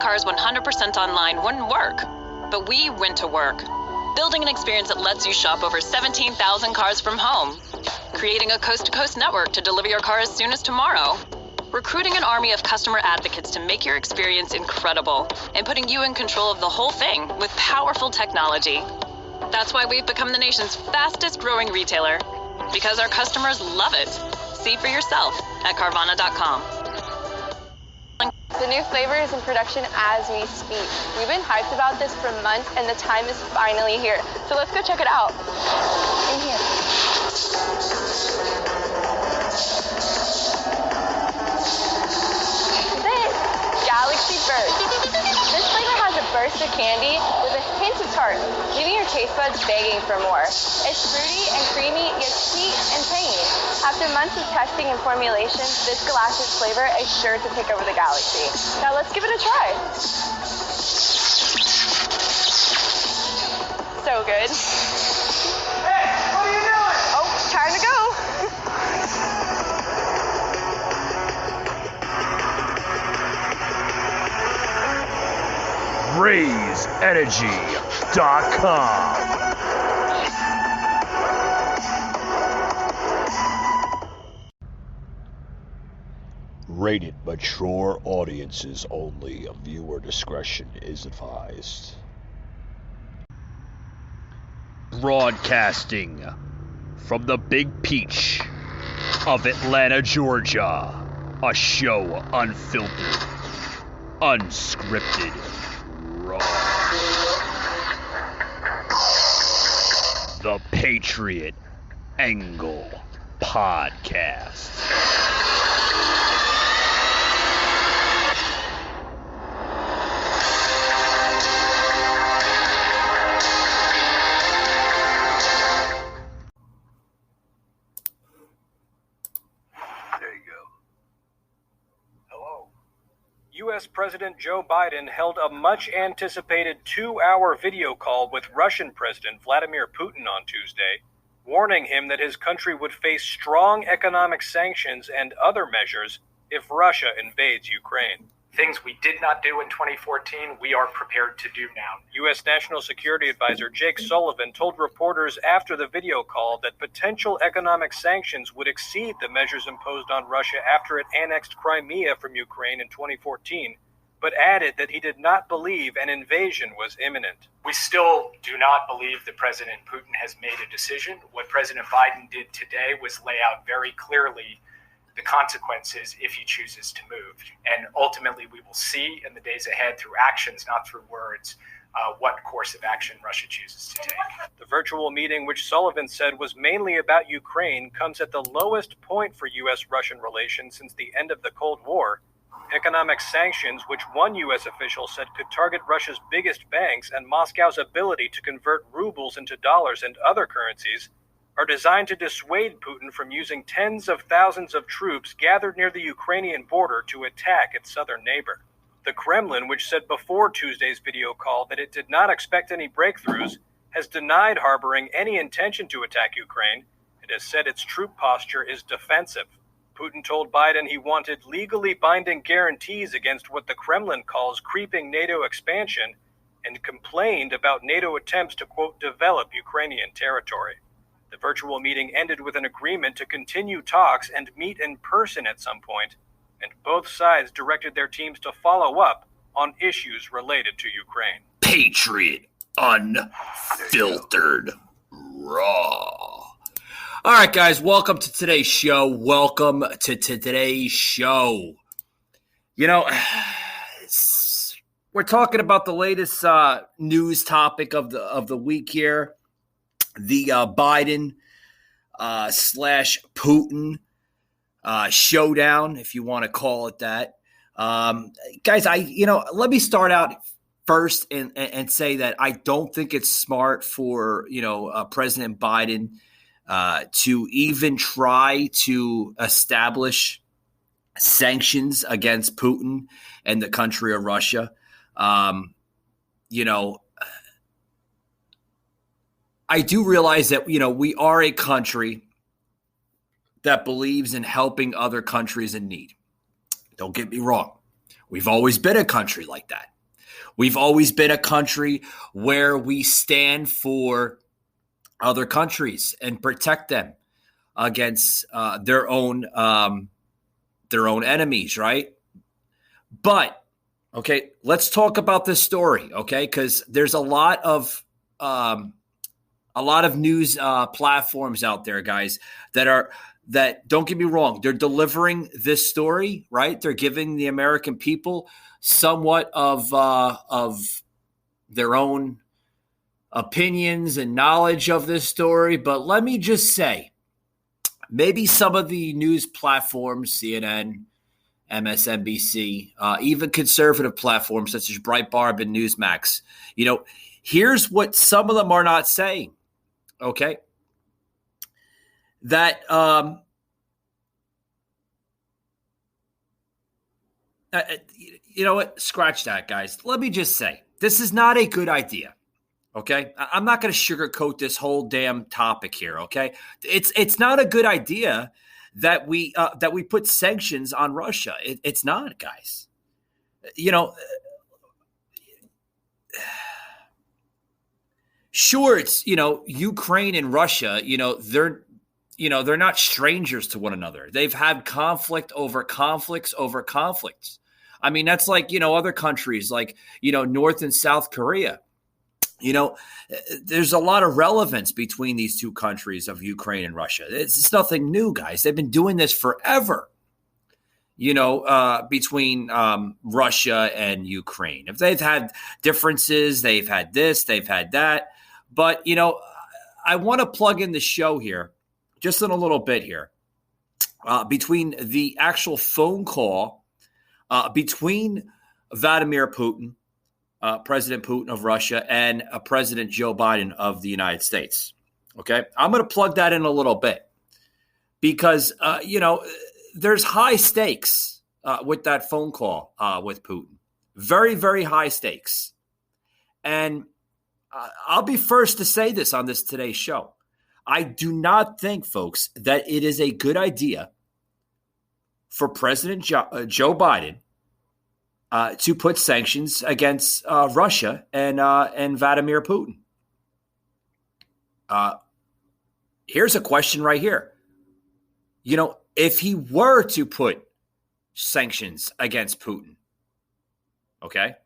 Cars 100% online wouldn't work, but we went to work, building an experience that lets you shop over 17,000 cars from home, creating a coast-to-coast network to deliver your car as soon as tomorrow, recruiting an army of customer advocates to make your experience incredible, and putting you in control of the whole thing with powerful technology. That's why we've become the nation's fastest growing retailer, because our customers love it. See for yourself at Carvana.com. The new flavor is in production as we speak. We've been hyped about this for months, and the time is finally here. So let's go check it out. In here. This Galaxy Burst. This flavor has a burst of candy with a hint of tart, leaving your taste buds begging for more. It's fruity and creamy, yet sweet and tangy. After months of testing and formulation, this galactic flavor is sure to take over the galaxy. Now let's give it a try. So good. Hey, what are you doing? Oh, time to go. RaiseEnergy.com. Rated mature audiences only. Viewer discretion is advised. Broadcasting from the Big Peach of Atlanta, Georgia. A show unfiltered, unscripted, raw. The Patriot Angle Podcast. U.S. President Joe Biden held a much-anticipated 2-hour video call with Russian President Vladimir Putin on Tuesday, warning him that his country would face strong economic sanctions and other measures if Russia invades Ukraine. Things we did not do in 2014, we are prepared to do now. U.S. National Security Advisor Jake Sullivan told reporters after the video call that potential economic sanctions would exceed the measures imposed on Russia after it annexed Crimea from Ukraine in 2014, but added that he did not believe an invasion was imminent. We still do not believe that President Putin has made a decision. What President Biden did today was lay out very clearly the consequences if he chooses to move. And ultimately, we will see in the days ahead through actions, not through words, what course of action Russia chooses to take. The virtual meeting, which Sullivan said was mainly about Ukraine, comes at the lowest point for U.S.-Russian relations since the end of the Cold War. Economic sanctions, which one U.S. official said could target Russia's biggest banks and Moscow's ability to convert rubles into dollars and other currencies, are designed to dissuade Putin from using tens of thousands of troops gathered near the Ukrainian border to attack its southern neighbor. The Kremlin, which said before Tuesday's video call that it did not expect any breakthroughs, has denied harboring any intention to attack Ukraine. It has said its troop posture is defensive. Putin told Biden he wanted legally binding guarantees against what the Kremlin calls creeping NATO expansion, and complained about NATO attempts to, quote, develop Ukrainian territory. The virtual meeting ended with an agreement to continue talks and meet in person at some point, and both sides directed their teams to follow up on issues related to Ukraine. Patriot Unfiltered Raw. All right, guys, welcome to today's show. Welcome to today's show. You know, we're talking about the latest news topic of the week here. The Biden slash Putin showdown, if you want to call it that. Guys, let me start out first and say that I don't think it's smart for, President Biden to even try to establish sanctions against Putin and the country of Russia. I do realize that, we are a country that believes in helping other countries in need. Don't get me wrong. We've always been a country like that. We've always been a country where we stand for other countries and protect them against their own enemies, right? But okay, let's talk about this story, okay? Because there's a lot of news platforms out there, guys, that don't get me wrong, they're delivering this story, right? They're giving the American people somewhat of their own opinions and knowledge of this story. But let me just say, maybe some of the news platforms, CNN, MSNBC, even conservative platforms such as Breitbart and Newsmax, here's what some of them are not saying, okay? That you know what? Scratch that, guys. Let me just say, this is not a good idea. Okay, I'm not going to sugarcoat this whole damn topic here. Okay, it's not a good idea that we put sanctions on Russia. It's not, guys. Sure, it's Ukraine and Russia. They're not strangers to one another. They've had conflicts over conflicts. I mean, that's like other countries like North and South Korea. There's a lot of relevance between these two countries of Ukraine and Russia. It's nothing new, guys. They've been doing this forever, between Russia and Ukraine. If they've had differences, they've had this, they've had that. But, I want to plug in the show here just in a little bit here between the actual phone call between Vladimir Putin, President Putin of Russia, and President Joe Biden of the United States. Okay, I'm going to plug that in a little bit because, there's high stakes with that phone call with Putin. Very, very high stakes. And I'll be first to say this on today's show. I do not think, folks, that it is a good idea for President Joe Biden to put sanctions against Russia and Vladimir Putin. Here's a question right here. If he were to put sanctions against Putin, okay,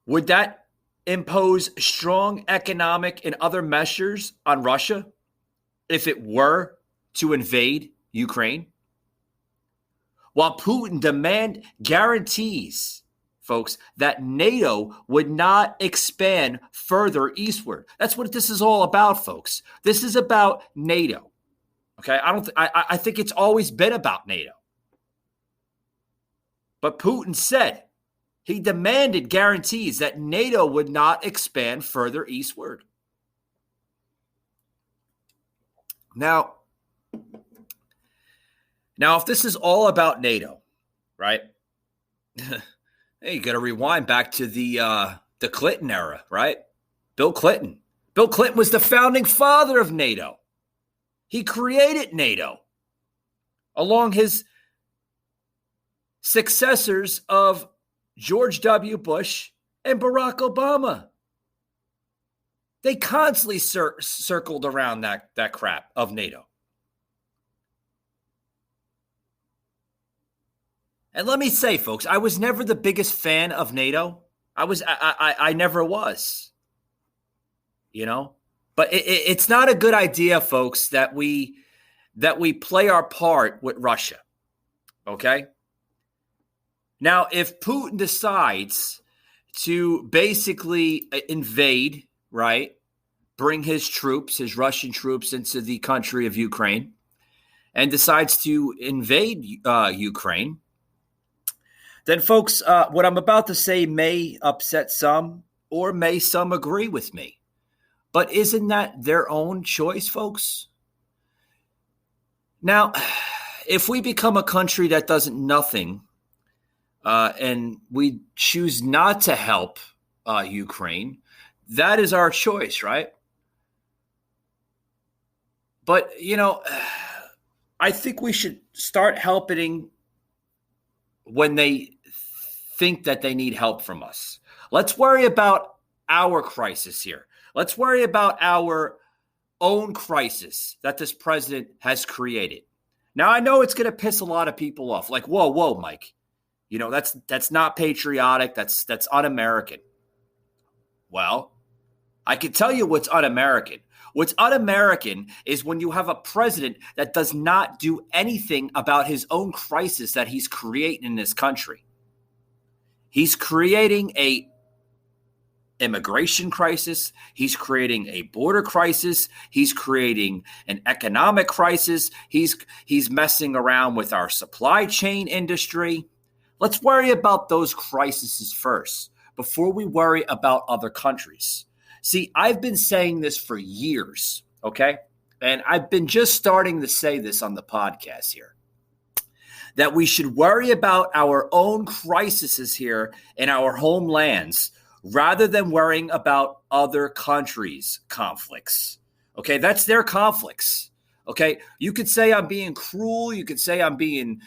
would that impose strong economic and other measures on Russia if it were to invade Ukraine? While Putin demand guarantees, folks, that NATO would not expand further eastward. That's what this is all about, folks. This is about NATO. Okay, I think it's always been about NATO. But Putin said he demanded guarantees that NATO would not expand further eastward. Now, if this is all about NATO, right? Hey, you got to rewind back to the Clinton era, right? Bill Clinton. Bill Clinton was the founding father of NATO. He created NATO along his successors of George W. Bush and Barack Obama. They constantly circled around that crap of NATO. And let me say, folks, I was never the biggest fan of NATO. I never was. But it's not a good idea, folks, that we play our part with Russia. Okay? Now, if Putin decides to basically invade, right, bring his Russian troops into the country of Ukraine, and decides to invade Ukraine, then, folks, what I'm about to say may upset some, or may some agree with me. But isn't that their own choice, folks? Now, if we become a country that does nothing, and we choose not to help Ukraine, that is our choice, right? But, I think we should start helping when they think that they need help from us. Let's worry about our crisis here. Let's worry about our own crisis that this president has created. Now, I know it's going to piss a lot of people off. Like, whoa, Mike. You know, that's not patriotic. That's un-American. Well, I can tell you what's un-American. What's un-American is when you have a president that does not do anything about his own crisis that he's creating in this country. He's creating a immigration crisis. He's creating a border crisis. He's creating an economic crisis. He's messing around with our supply chain industry. Let's worry about those crises first before we worry about other countries. See, I've been saying this for years, okay? And I've been just starting to say this on the podcast here, that we should worry about our own crises here in our homelands rather than worrying about other countries' conflicts. Okay, that's their conflicts. Okay, you could say I'm being cruel. You could say I'm being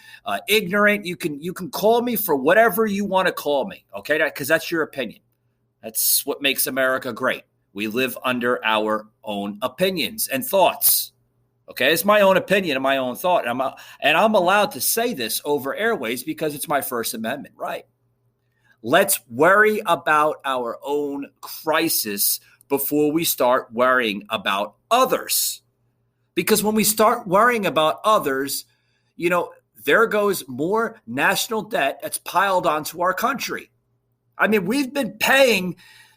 ignorant. You can call me for whatever you want to call me. Okay, because that's your opinion. That's what makes America great. We live under our own opinions and thoughts. Okay, it's my own opinion and my own thought, and I'm allowed to say this over airways because it's my First Amendment right. Let's worry about our own crisis before we start worrying about others. Because when we start worrying about others, you know, there goes more national debt that's piled onto our country. I mean, we've been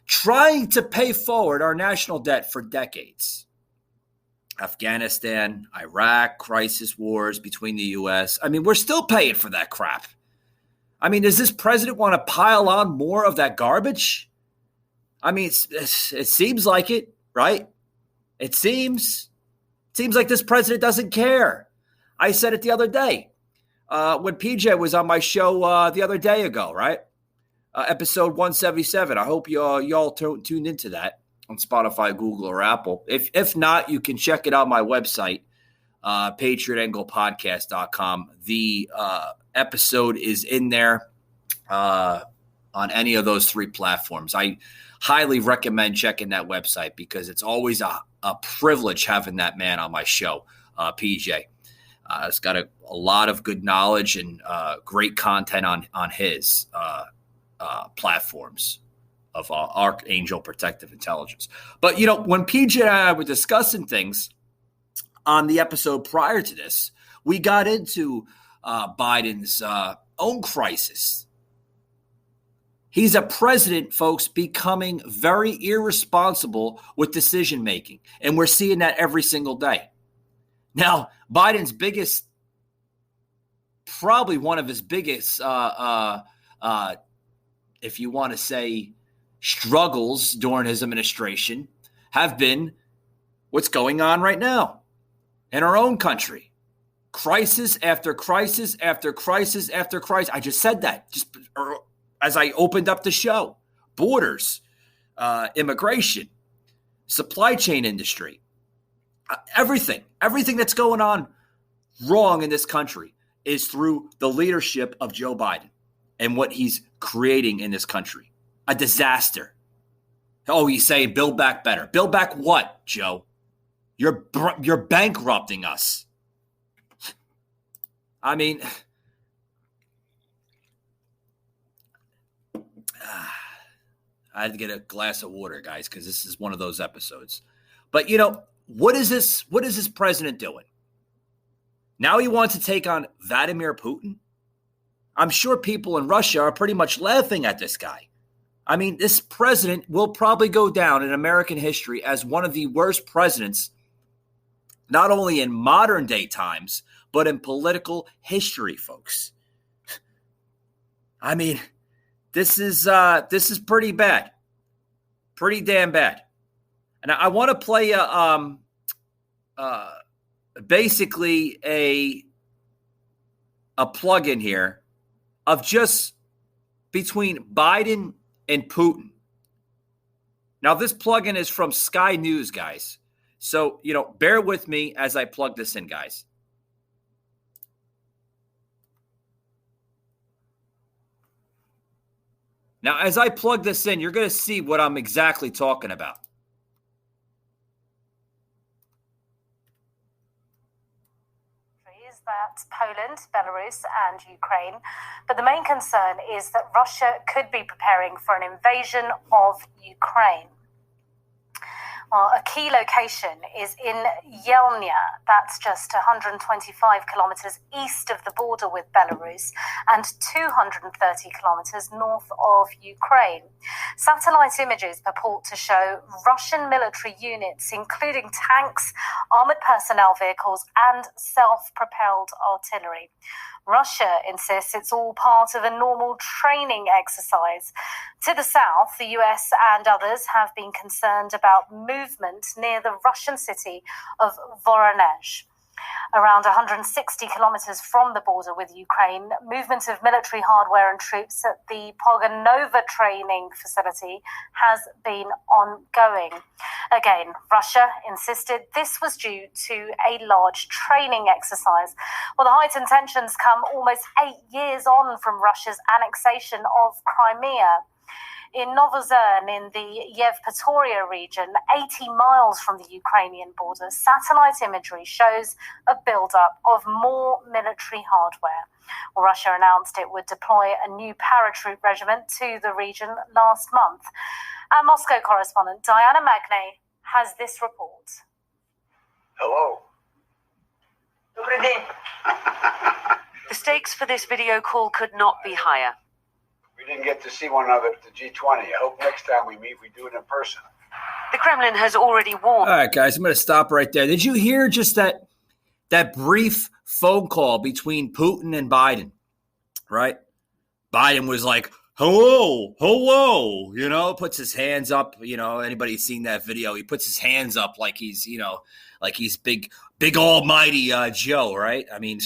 trying to pay forward our national debt for decades. Afghanistan, Iraq, crisis wars between the U.S. I mean, we're still paying for that crap. I mean, does this president want to pile on more of that garbage? I mean, it seems like it, right? It seems like this president doesn't care. I said it the other day when PJ was on my show the other day ago, right? Episode 177. I hope y'all tuned into that on Spotify, Google, or Apple. If not, you can check it out on my website, patriotanglepodcast.com. The episode is in there on any of those three platforms. I highly recommend checking that website because it's always a privilege having that man on my show, PJ. It's got a lot of good knowledge and great content on his platforms of Archangel Protective Intelligence. But, you know, when PJ and I were discussing things on the episode prior to this, we got into Biden's own crisis. He's a president, folks, becoming very irresponsible with decision making. And we're seeing that every single day. Now, Biden's probably one of his biggest, if you want to say, struggles during his administration have been what's going on right now in our own country. Crisis after crisis after crisis after crisis. I just said that just as I opened up the show. Borders, immigration, supply chain industry, everything that's going on wrong in this country is through the leadership of Joe Biden and what he's creating in this country. A disaster. Oh, you say build back better. Build back what, Joe? You're bankrupting us. I mean, I had to get a glass of water, guys, because this is one of those episodes. But, you know, what is this president doing? Now he wants to take on Vladimir Putin? I'm sure people in Russia are pretty much laughing at this guy. I mean, this president will probably go down in American history as one of the worst presidents, not only in modern day times, but in political history, folks. I mean, this is pretty bad, pretty damn bad. And I want to play basically a plug-in here of just between Biden and Putin. Now, this plugin is from Sky News, guys. So, you know, bear with me as I plug this in, guys. Now, as I plug this in, you're going to see what I'm exactly talking about. That's Poland, Belarus, and Ukraine. But the main concern is that Russia could be preparing for an invasion of Ukraine. Well, a key location is in Yelnya. That's just 125 kilometers east of the border with Belarus and 230 kilometers north of Ukraine. Satellite images purport to show Russian military units, including tanks, armored personnel vehicles, and self-propelled artillery. Russia insists it's all part of a normal training exercise. To the south, the US and others have been concerned about movement near the Russian city of Voronezh. Around 160 kilometers from the border with Ukraine, movement of military hardware and troops at the Pogonova training facility has been ongoing. Again, Russia insisted this was due to a large training exercise. Well, the heightened tensions come almost 8 years on from Russia's annexation of Crimea. In Novozern, in the Yevpatoria region, 80 miles from the Ukrainian border, satellite imagery shows a buildup of more military hardware. Russia announced it would deploy a new paratroop regiment to the region last month. Our Moscow correspondent Diana Magne has this report. Hello. Добрый день. The stakes for this video call could not be higher. We didn't get to see one another at the G20. I hope next time we meet, we do it in person. The Kremlin has already warned. All right, guys, I'm going to stop right there. Did you hear just that brief phone call between Putin and Biden, right? Biden was like, hello, puts his hands up. Anybody seen that video? He puts his hands up like he's big almighty Joe, right? I mean,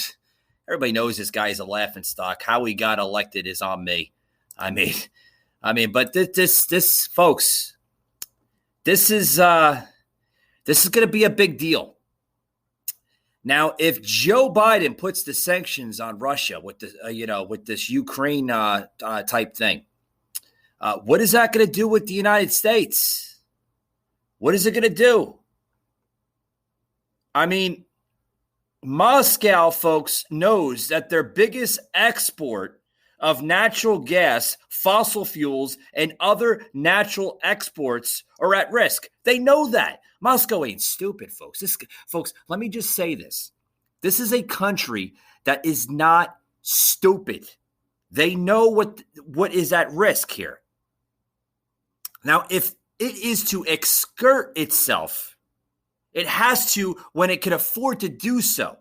everybody knows this guy's a laughingstock. How he got elected is on me. I mean, but this folks, this is going to be a big deal. Now, if Joe Biden puts the sanctions on Russia with the, with this Ukraine type thing, what is that going to do with the United States? What is it going to do? I mean, Moscow, folks, knows that their biggest export of natural gas, fossil fuels, and other natural exports are at risk. They know that. Moscow ain't stupid, folks. Folks, let me just say this. This is a country that is not stupid. They know what is at risk here. Now, if it is to exert itself, it has to when it can afford to do so.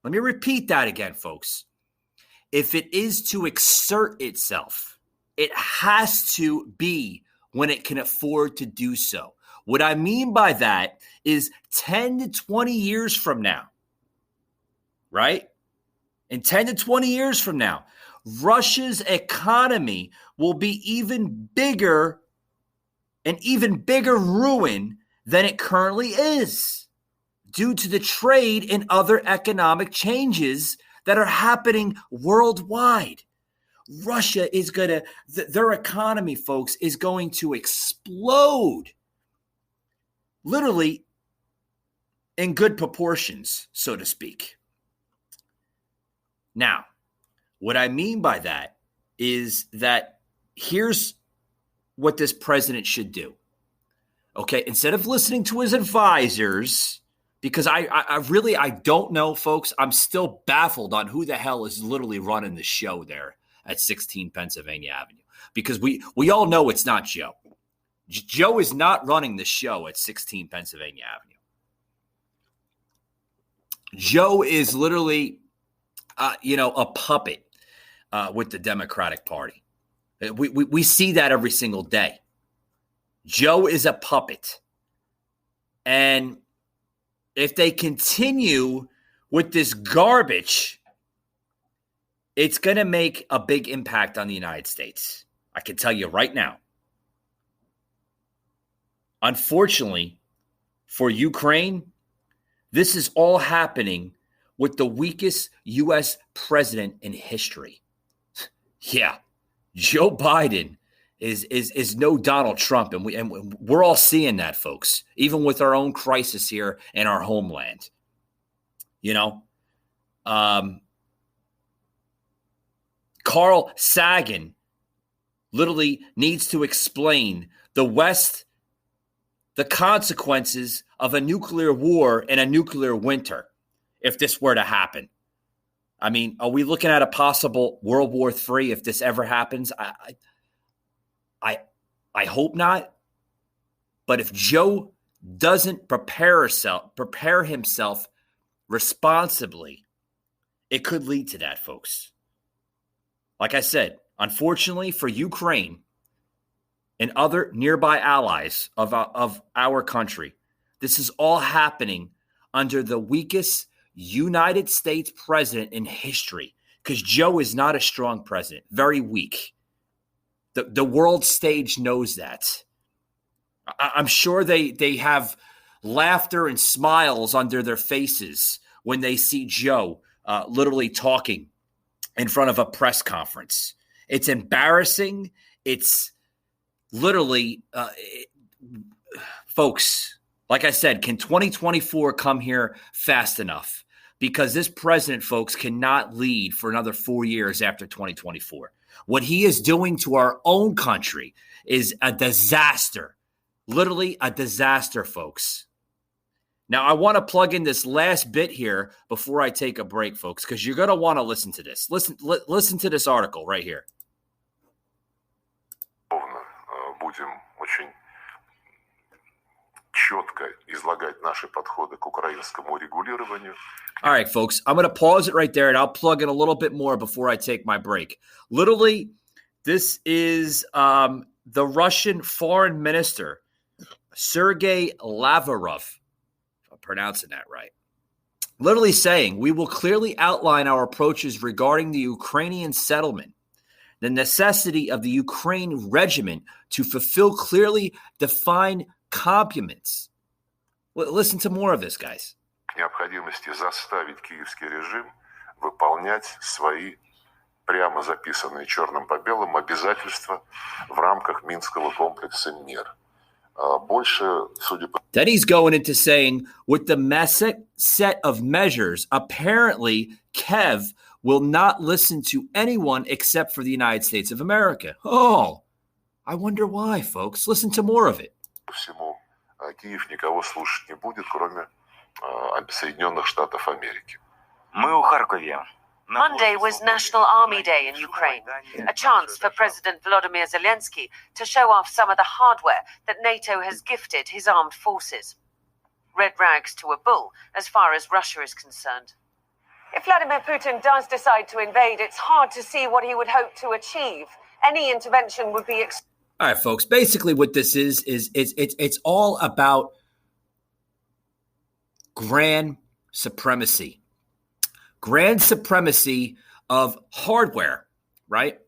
Let me repeat that again, folks. If it is to exert itself, it has to be when it can afford to do so. What I mean by that is 10 to 20 years from now, right? In 10 to 20 years from now, Russia's economy will be even bigger, an even bigger ruin than it currently is due to the trade and other economic changes that are happening worldwide. Russia is their economy, folks, is going to explode. Literally in good proportions, so to speak. Now, what I mean by that is that here's what this president should do. Okay, instead of listening to his advisors, because I don't know, folks. I'm still baffled on who the hell is literally running the show there at 16 Pennsylvania Avenue. Because we all know it's not Joe. Joe is not running the show at 16 Pennsylvania Avenue. Joe is literally, a puppet with the Democratic Party. We see that every single day. Joe is a puppet. And if they continue with this garbage, it's going to make a big impact on the United States. I can tell you right now. Unfortunately, for Ukraine, this is all happening with the weakest U.S. president in history. Yeah, Joe Biden is no Donald Trump, and we're all seeing that, folks, even with our own crisis here in our homeland. Carl Sagan literally needs to explain the West the consequences of a nuclear war and a nuclear winter if this were to happen. I mean, are we looking at a possible World War III if this ever happens? I hope not. But if Joe doesn't prepare himself responsibly, it could lead to that, folks. Like I said, unfortunately for Ukraine and other nearby allies of our country, this is all happening under the weakest United States president in history, because Joe is not a strong president, very weak. The world stage knows that. I'm sure they have laughter and smiles under their faces when they see Joe literally talking in front of a press conference. It's embarrassing. It's literally, folks, like I said, can 2024 come here fast enough? Because this president, folks, cannot lead for another 4 years after 2024. What he is doing to our own country is a disaster, literally a disaster, folks. Now, I want to plug in this last bit here before I take a break, folks, because you're going to want to listen to this. Listen to this article right here. Будем очень четко излагать наши подходы к украинскому регулированию. All right, folks, I'm going to pause it right there, and I'll plug in a little bit more before I take my break. Literally, this is the Russian foreign minister, Sergei Lavrov, if I'm pronouncing that right, literally saying, we will clearly outline our approaches regarding the Ukrainian settlement, the necessity of the Ukraine regiment to fulfill clearly defined complements. Listen to more of this, guys. Необходимости заставить киевский режим выполнять свои прямо записанные черным по белому обязательства в рамках Минского комплекса мер. Больше, судя по... Then he's going into saying, with the set of measures, apparently Kiev will not listen to anyone except for the United States of America. Oh, I wonder why, folks. Listen to more of it. Всему Киев никого слушать не будет, кроме Соединенных Штатов Америки. Мы у Харькове. Monday was National Army Day in Ukraine, a chance for President Volodymyr Zelensky to show off some of the hardware that NATO has gifted his armed forces. Red rags to a bull as far as Russia is concerned. If Vladimir Putin does decide to invade, it's hard to see what he would hope to achieve. Any intervention would be... All right, folks, basically what this is it's all about grand supremacy. Grand supremacy of hardware, right?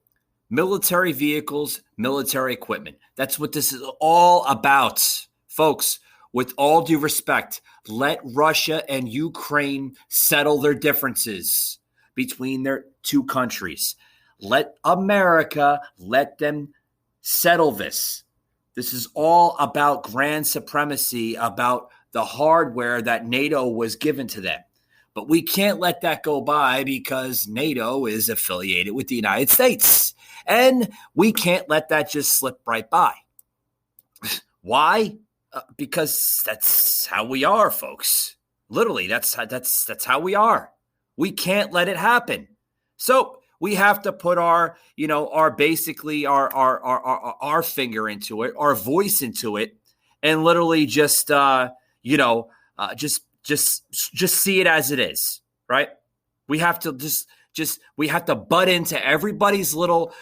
Military vehicles, military equipment. That's what this is all about. Folks, with all due respect, let Russia and Ukraine settle their differences between their two countries. Let America, let them settle this. This is all about grand supremacy, about the hardware that NATO was given to them. But we can't let that go by because NATO is affiliated with the United States. And we can't let that just slip right by. Why? Because that's how we are, folks. Literally, that's how we are. We can't let it happen. So we have to put our finger into it, our voice into it, and literally just see it as it is, right? We have to we have to butt into everybody's little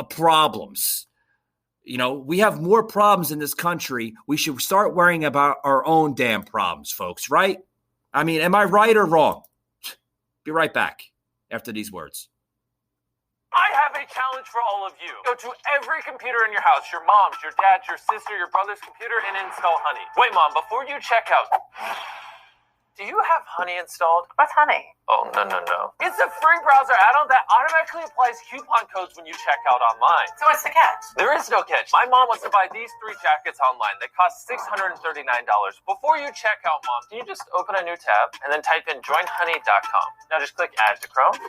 problems. We have more problems in this country. We should start worrying about our own damn problems, folks, right? I mean, am I right or wrong? Be right back after these words. I have a challenge for all of you. Go to every computer in your house, your mom's, your dad's, your sister, your brother's computer, and install Honey. Wait, Mom, before you check out, Do you have Honey installed? What's Honey? Oh, no. It's a free browser add-on that automatically applies coupon codes when you check out online. So what's the catch? There is no catch. My mom wants to buy these 3 jackets online. They cost $639. Before you check out, Mom, can you just open a new tab and then type in joinhoney.com? Now just click Add to Chrome.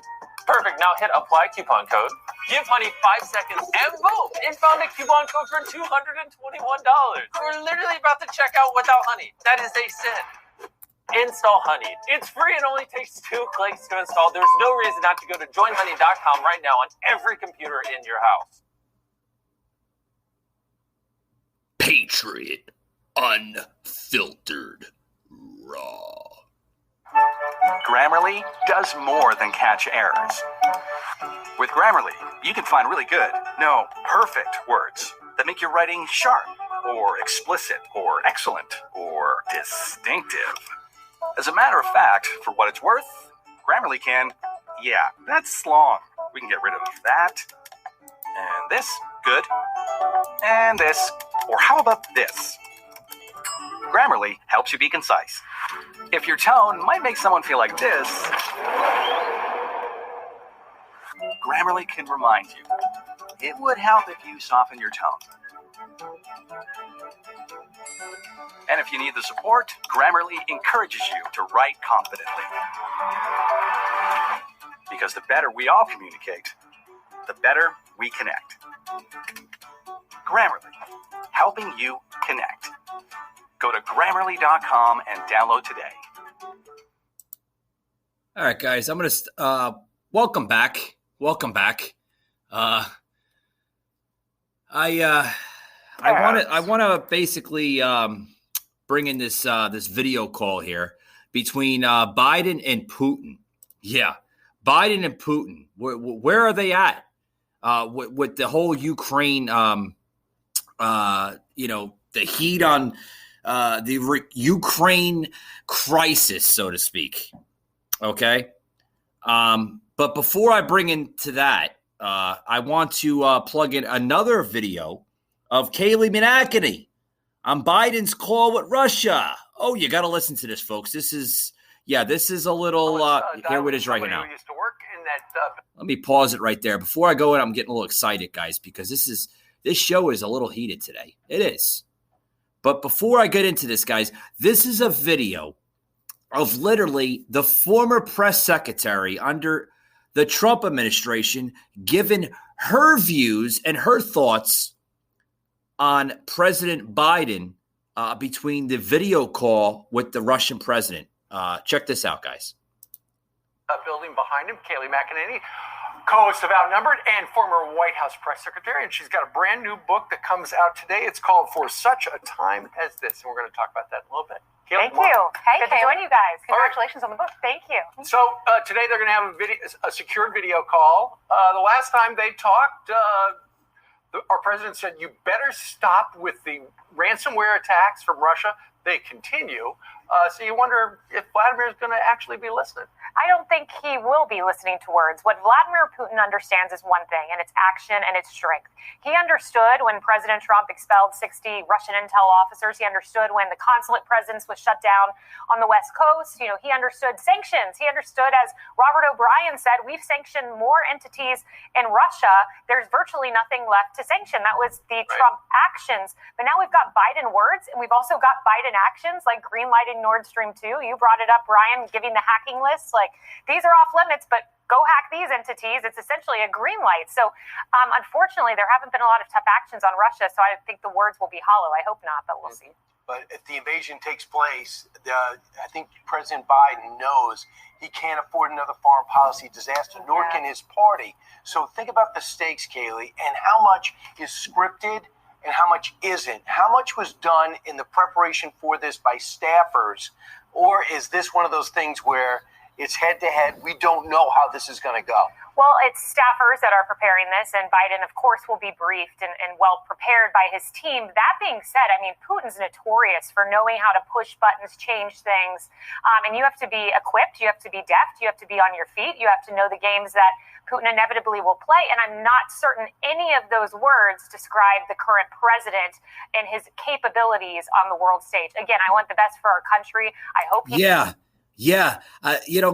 Perfect. Now hit Apply Coupon Code. Give Honey 5 seconds and boom! It found a coupon code for $221. We're literally about to check out without Honey. That is a sin. Install Honey. It's free and only takes 2 clicks to install. There's no reason not to go to joinhoney.com right now on every computer in your house. Patriot Unfiltered Raw. Grammarly does more than catch errors. With Grammarly, you can find really good, no, perfect words that make your writing sharp, or explicit, or excellent, or distinctive. As a matter of fact, for what it's worth, Grammarly can, yeah, that's long. We can get rid of that, and this, good, and this, or how about this? Grammarly helps you be concise. If your tone might make someone feel like this, Grammarly can remind you. It would help if you soften your tone. And if you need the support, Grammarly encourages you to write confidently. Because the better we all communicate, the better we connect. Grammarly, helping you connect. Go to Grammarly.com and download today. All right, guys, I'm going to welcome back. Welcome back. I want to basically bring in this video call here between Biden and Putin. Yeah, Biden and Putin. Where are they at with the whole Ukraine? The heat on the Ukraine crisis, so to speak. Okay. But before I bring into that, I want to plug in another video of Kayleigh McEnany on Biden's call with Russia. Oh, you got to listen to this, folks. This is a little, here it is right now. Let me pause it right there. Before I go in, I'm getting a little excited, guys, because this show is a little heated today. It is. But before I get into this, guys, this is a video of literally the former press secretary under the Trump administration giving her views and her thoughts on President Biden between the video call with the Russian president. Check this out, guys. Building behind him, Kayleigh McEnany, co-host of Outnumbered and former White House press secretary, and she's got a brand new book that comes out today. It's called For Such a Time as This, and we're going to talk about that in a little bit. Thank you. Hey, good to join you guys. Congratulations on the book. Thank you. So today they're going to have a secured video call. The last time they talked, our president said, you better stop with the ransomware attacks from Russia. They continue. So you wonder if Vladimir is going to actually be listening. I don't think he will be listening to words. What Vladimir Putin understands is one thing, and it's action and it's strength. He understood when President Trump expelled 60 Russian intel officers. He understood when the consulate presence was shut down on the West Coast. He understood sanctions. He understood, as Robert O'Brien said, we've sanctioned more entities in Russia. There's virtually nothing left to sanction. That was the Trump actions. But now we've got Biden words, and we've also got Biden actions, like greenlighting Nord Stream 2. You brought it up, Brian, giving the hacking list. Like, these are off limits, but go hack these entities. It's essentially a green light. So, unfortunately, there haven't been a lot of tough actions on Russia, so I think the words will be hollow. I hope not, but we'll see. But if the invasion takes place, I think President Biden knows he can't afford another foreign policy disaster, nor can his party. So think about the stakes, Kayleigh, and how much is scripted and how much isn't. How much was done in the preparation for this by staffers, or is this one of those things where it's head-to-head? We don't know how this is going to go. Well, it's staffers that are preparing this, and Biden, of course, will be briefed and well prepared by his team. That being said, I mean, Putin's notorious for knowing how to push buttons, change things, and you have to be equipped, you have to be deft, you have to be on your feet, you have to know the games that Putin inevitably will play, and I'm not certain any of those words describe the current president and his capabilities on the world stage. Again, I want the best for our country. I hope he... Yeah. Yeah,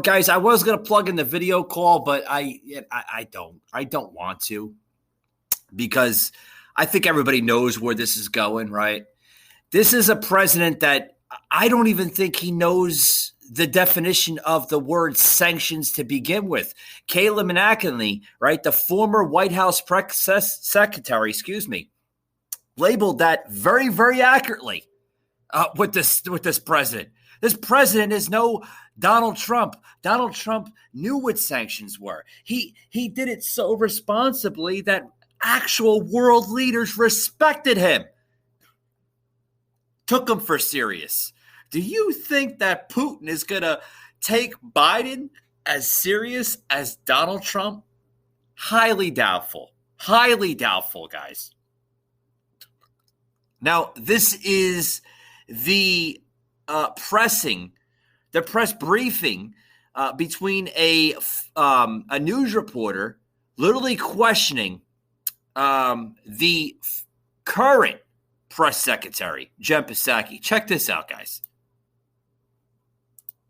guys, I was gonna plug in the video call, but I don't want to, because I think everybody knows where this is going, right? This is a president that I don't even think he knows the definition of the word sanctions to begin with. Kayla McEnany, right, the former White House press secretary, labeled that very, very accurately with this president. This president is no Donald Trump. Donald Trump knew what sanctions were. He did it so responsibly that actual world leaders respected him, took him for serious. Do you think that Putin is going to take Biden as serious as Donald Trump? Highly doubtful. Highly doubtful, guys. Now, this is the press briefing between a news reporter literally questioning the current press secretary, Jen Psaki. Check this out, guys.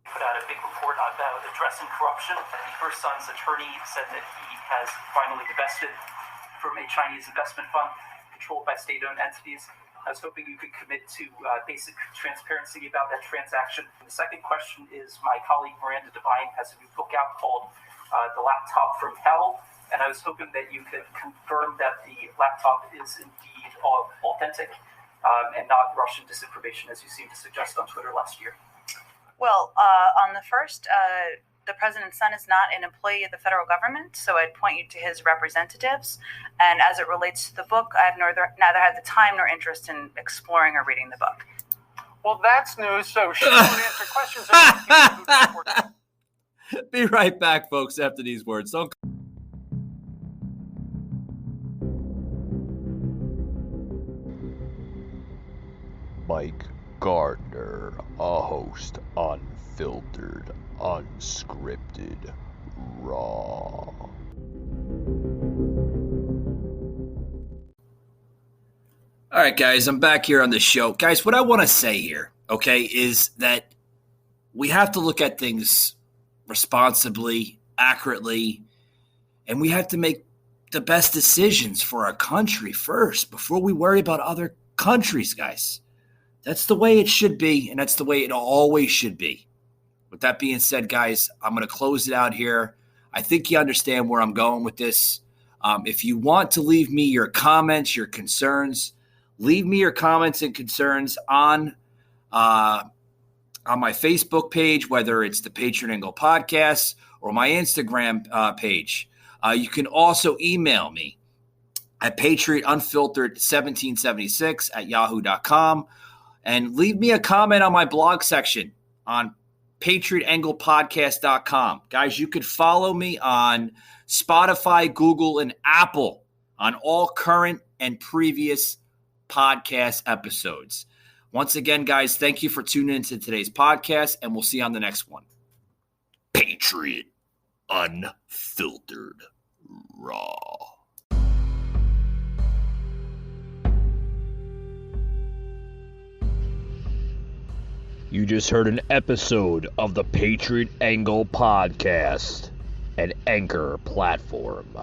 Put out a big report about addressing corruption. The first son's attorney said that he has finally divested from a Chinese investment fund controlled by state-owned entities. I was hoping you could commit to basic transparency about that transaction. And the second question is, my colleague Miranda Devine has a new book out called The Laptop from Hell, and I was hoping that you could confirm that the laptop is indeed authentic and not Russian disinformation, as you seemed to suggest on Twitter last year. Well, on the first, the president's son is not an employee of the federal government, so I'd point you to his representatives. And as it relates to the book, I've neither had the time nor interest in exploring or reading the book. Well, that's news, so she won't answer questions about Be right back, folks, after these words. Don't. Mike Gardner, a host, unfiltered, unscripted, raw. All right, guys, I'm back here on the show. Guys, what I want to say here, okay, is that we have to look at things responsibly, accurately, and we have to make the best decisions for our country first before we worry about other countries, guys. That's the way it should be, and that's the way it always should be. With that being said, guys, I'm going to close it out here. I think you understand where I'm going with this. If you want to leave me your comments, your concerns, leave me your comments and concerns on my Facebook page, whether it's the Patriot Angle Podcast or my Instagram page. You can also email me at patriotunfiltered1776@yahoo.com. And leave me a comment on my blog section on patriotanglepodcast.com. Guys, you could follow me on Spotify, Google, and Apple on all current and previous podcast episodes. Once again, guys, thank you for tuning into today's podcast, and we'll see you on the next one. Patriot Unfiltered Raw. You just heard an episode of the Patriot Angle Podcast, an Anchor platform.